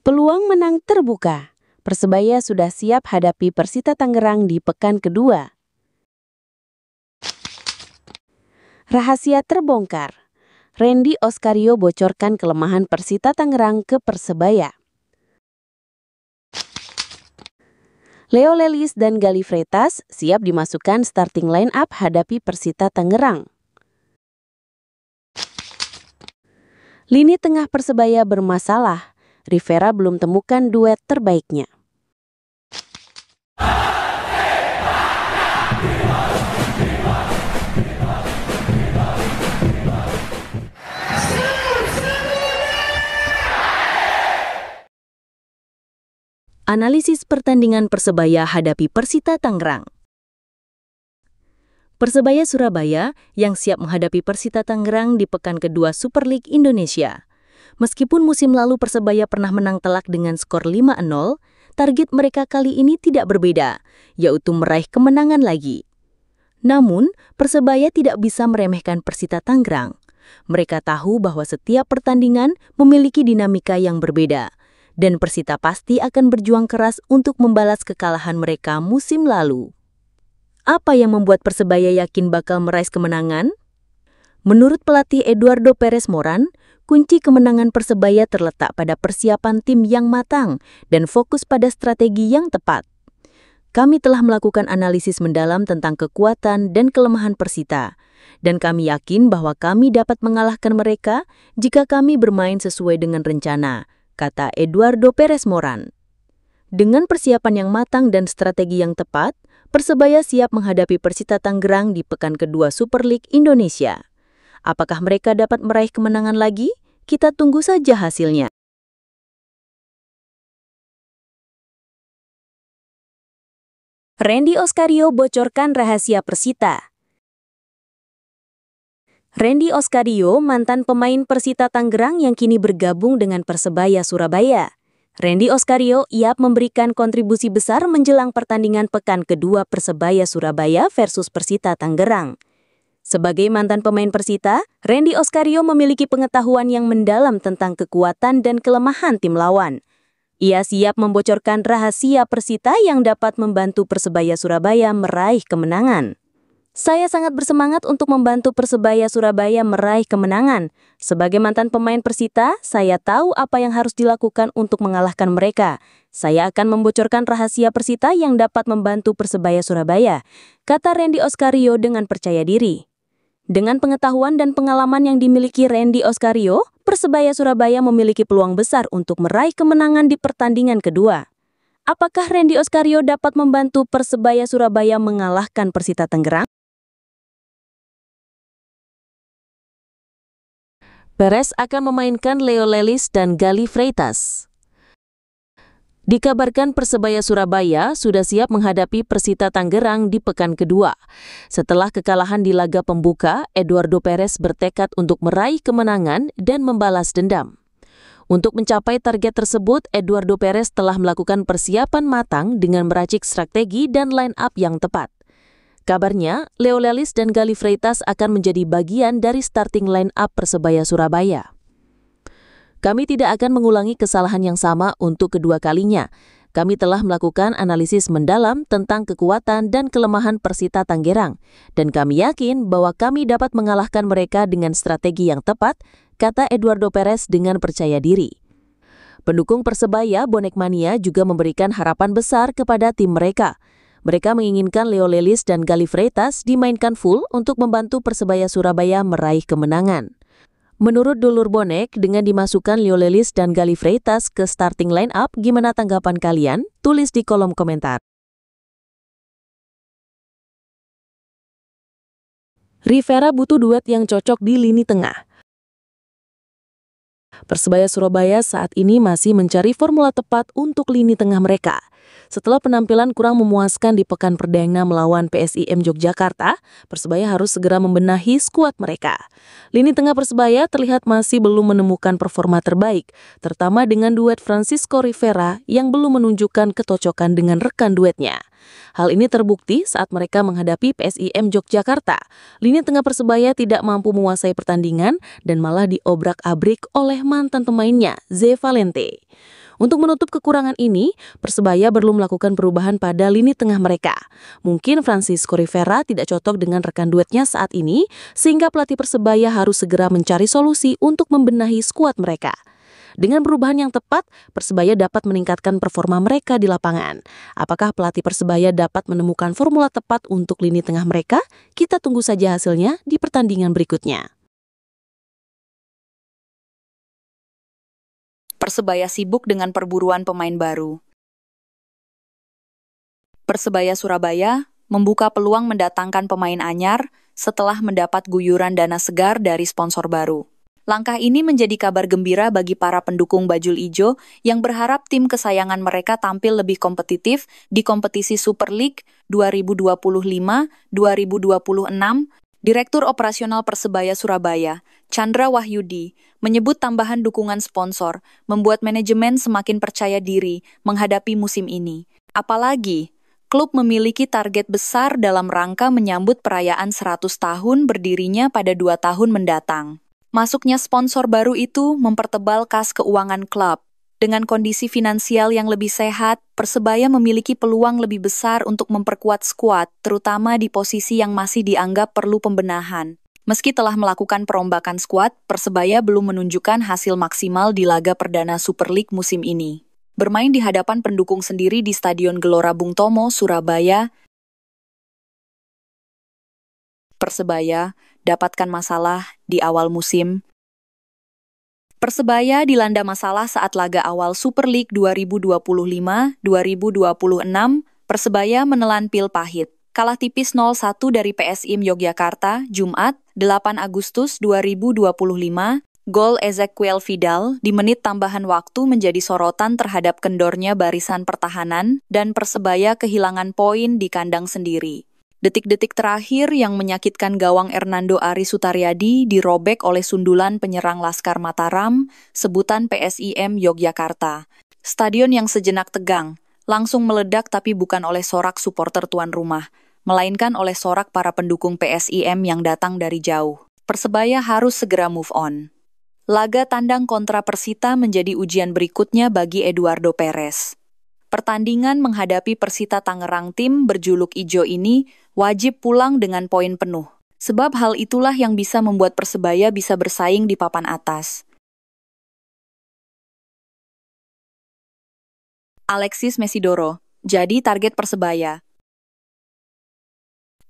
Peluang menang terbuka. Persebaya sudah siap hadapi Persita Tangerang di pekan kedua. Rahasia terbongkar. Randy Oskario bocorkan kelemahan Persita Tangerang ke Persebaya. Leo Lelis dan Galih Freitas siap dimasukkan starting line up hadapi Persita Tangerang. Lini tengah Persebaya bermasalah. Rivera belum temukan duet terbaiknya. Analisis pertandingan Persebaya hadapi Persita Tangerang. Persebaya Surabaya yang siap menghadapi Persita Tangerang di pekan kedua Super League Indonesia. Meskipun musim lalu Persebaya pernah menang telak dengan skor 5-0, target mereka kali ini tidak berbeda, yaitu meraih kemenangan lagi. Namun, Persebaya tidak bisa meremehkan Persita Tangerang. Mereka tahu bahwa setiap pertandingan memiliki dinamika yang berbeda, dan Persita pasti akan berjuang keras untuk membalas kekalahan mereka musim lalu. Apa yang membuat Persebaya yakin bakal meraih kemenangan? Menurut pelatih Eduardo Perez Moran, kunci kemenangan Persebaya terletak pada persiapan tim yang matang dan fokus pada strategi yang tepat. Kami telah melakukan analisis mendalam tentang kekuatan dan kelemahan Persita, dan kami yakin bahwa kami dapat mengalahkan mereka jika kami bermain sesuai dengan rencana, kata Eduardo Perez Moran. Dengan persiapan yang matang dan strategi yang tepat, Persebaya siap menghadapi Persita Tangerang di pekan kedua Super League Indonesia. Apakah mereka dapat meraih kemenangan lagi? Kita tunggu saja hasilnya. Randy Oskario bocorkan rahasia Persita. Randy Oskario, mantan pemain Persita Tangerang yang kini bergabung dengan Persebaya Surabaya. Randy Oskario siap memberikan kontribusi besar menjelang pertandingan pekan kedua Persebaya Surabaya versus Persita Tangerang. Sebagai mantan pemain Persita, Randy Oskario memiliki pengetahuan yang mendalam tentang kekuatan dan kelemahan tim lawan. Ia siap membocorkan rahasia Persita yang dapat membantu Persebaya Surabaya meraih kemenangan. Saya sangat bersemangat untuk membantu Persebaya Surabaya meraih kemenangan. Sebagai mantan pemain Persita, saya tahu apa yang harus dilakukan untuk mengalahkan mereka. Saya akan membocorkan rahasia Persita yang dapat membantu Persebaya Surabaya, kata Randy Oskario dengan percaya diri. Dengan pengetahuan dan pengalaman yang dimiliki Randy Oskario, Persebaya Surabaya memiliki peluang besar untuk meraih kemenangan di pertandingan kedua. Apakah Randy Oskario dapat membantu Persebaya Surabaya mengalahkan Persita Tangerang? Perez akan memainkan Leo Lelis dan Galih Freitas. Dikabarkan Persebaya Surabaya sudah siap menghadapi Persita Tangerang di pekan kedua. Setelah kekalahan di laga pembuka, Eduardo Perez bertekad untuk meraih kemenangan dan membalas dendam. Untuk mencapai target tersebut, Eduardo Perez telah melakukan persiapan matang dengan meracik strategi dan line-up yang tepat. Kabarnya, Leo Lelis dan Galih Freitas akan menjadi bagian dari starting line-up Persebaya Surabaya. Kami tidak akan mengulangi kesalahan yang sama untuk kedua kalinya. Kami telah melakukan analisis mendalam tentang kekuatan dan kelemahan Persita Tangerang, dan kami yakin bahwa kami dapat mengalahkan mereka dengan strategi yang tepat, kata Eduardo Perez dengan percaya diri. Pendukung Persebaya Bonek Mania juga memberikan harapan besar kepada tim mereka. Mereka menginginkan Leo Lelis dan Galih Freitas dimainkan full untuk membantu Persebaya Surabaya meraih kemenangan. Menurut dulur Bonek, dengan dimasukkan Leo Lelis dan Galih Freitas ke starting line-up, gimana tanggapan kalian? Tulis di kolom komentar. Rivera butuh duet yang cocok di lini tengah. Persebaya Surabaya saat ini masih mencari formula tepat untuk lini tengah mereka. Setelah penampilan kurang memuaskan di pekan perdana melawan PSIM Yogyakarta, Persebaya harus segera membenahi skuad mereka. Lini tengah Persebaya terlihat masih belum menemukan performa terbaik, terutama dengan duet Francisco Rivera yang belum menunjukkan kecocokan dengan rekan duetnya. Hal ini terbukti saat mereka menghadapi PSIM Yogyakarta. Lini tengah Persebaya tidak mampu menguasai pertandingan dan malah diobrak-abrik oleh mantan pemainnya, Ze Valente. Untuk menutup kekurangan ini, Persebaya perlu melakukan perubahan pada lini tengah mereka. Mungkin Francisco Rivera tidak cocok dengan rekan duetnya saat ini, sehingga pelatih Persebaya harus segera mencari solusi untuk membenahi skuad mereka. Dengan perubahan yang tepat, Persebaya dapat meningkatkan performa mereka di lapangan. Apakah pelatih Persebaya dapat menemukan formula tepat untuk lini tengah mereka? Kita tunggu saja hasilnya di pertandingan berikutnya. Persebaya sibuk dengan perburuan pemain baru. Persebaya Surabaya membuka peluang mendatangkan pemain anyar setelah mendapat guyuran dana segar dari sponsor baru. Langkah ini menjadi kabar gembira bagi para pendukung Bajul Ijo yang berharap tim kesayangan mereka tampil lebih kompetitif di kompetisi Super League 2025-2026. Direktur Operasional Persebaya Surabaya, Chandra Wahyudi, menyebut tambahan dukungan sponsor membuat manajemen semakin percaya diri menghadapi musim ini. Apalagi, klub memiliki target besar dalam rangka menyambut perayaan 100 tahun berdirinya pada 2 tahun mendatang. Masuknya sponsor baru itu mempertebal kas keuangan klub. Dengan kondisi finansial yang lebih sehat, Persebaya memiliki peluang lebih besar untuk memperkuat skuad, terutama di posisi yang masih dianggap perlu pembenahan. Meski telah melakukan perombakan skuad, Persebaya belum menunjukkan hasil maksimal di laga perdana Super League musim ini. Bermain di hadapan pendukung sendiri di Stadion Gelora Bung Tomo, Surabaya, Persebaya dapatkan masalah di awal musim. Persebaya dilanda masalah saat laga awal Super League 2025-2026, Persebaya menelan pil pahit. Kalah tipis 0-1 dari PSIM Yogyakarta, Jumat, 8 Agustus 2025, gol Ezequiel Vidal di menit tambahan waktu menjadi sorotan terhadap kendornya barisan pertahanan dan Persebaya kehilangan poin di kandang sendiri. Detik-detik terakhir yang menyakitkan gawang Hernando Ari Sutaryadi dirobek oleh sundulan penyerang Laskar Mataram, sebutan PSIM Yogyakarta. Stadion yang sejenak tegang, langsung meledak tapi bukan oleh sorak supporter tuan rumah, melainkan oleh sorak para pendukung PSIM yang datang dari jauh. Persebaya harus segera move on. Laga tandang kontra Persita menjadi ujian berikutnya bagi Eduardo Perez. Pertandingan menghadapi Persita Tangerang, tim berjuluk Ijo ini wajib pulang dengan poin penuh. Sebab hal itulah yang bisa membuat Persebaya bisa bersaing di papan atas. Alexis Mesidoro jadi target Persebaya.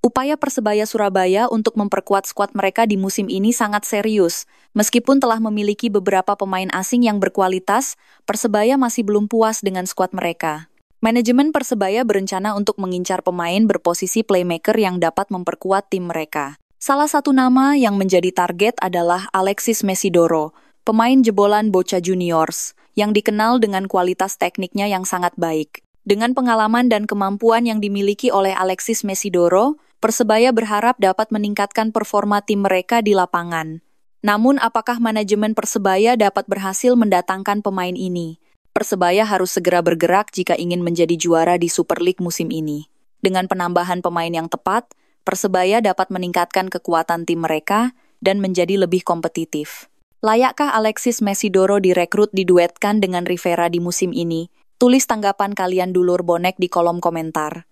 Upaya Persebaya Surabaya untuk memperkuat skuad mereka di musim ini sangat serius. Meskipun telah memiliki beberapa pemain asing yang berkualitas, Persebaya masih belum puas dengan skuad mereka. Manajemen Persebaya berencana untuk mengincar pemain berposisi playmaker yang dapat memperkuat tim mereka. Salah satu nama yang menjadi target adalah Alexis Mesidoro, pemain jebolan Boca Juniors, yang dikenal dengan kualitas tekniknya yang sangat baik. Dengan pengalaman dan kemampuan yang dimiliki oleh Alexis Mesidoro, Persebaya berharap dapat meningkatkan performa tim mereka di lapangan. Namun, apakah manajemen Persebaya dapat berhasil mendatangkan pemain ini? Persebaya harus segera bergerak jika ingin menjadi juara di Super League musim ini. Dengan penambahan pemain yang tepat, Persebaya dapat meningkatkan kekuatan tim mereka dan menjadi lebih kompetitif. Layakkah Alexis Mesidoro direkrut diduetkan dengan Rivera di musim ini? Tulis tanggapan kalian dulur bonek di kolom komentar.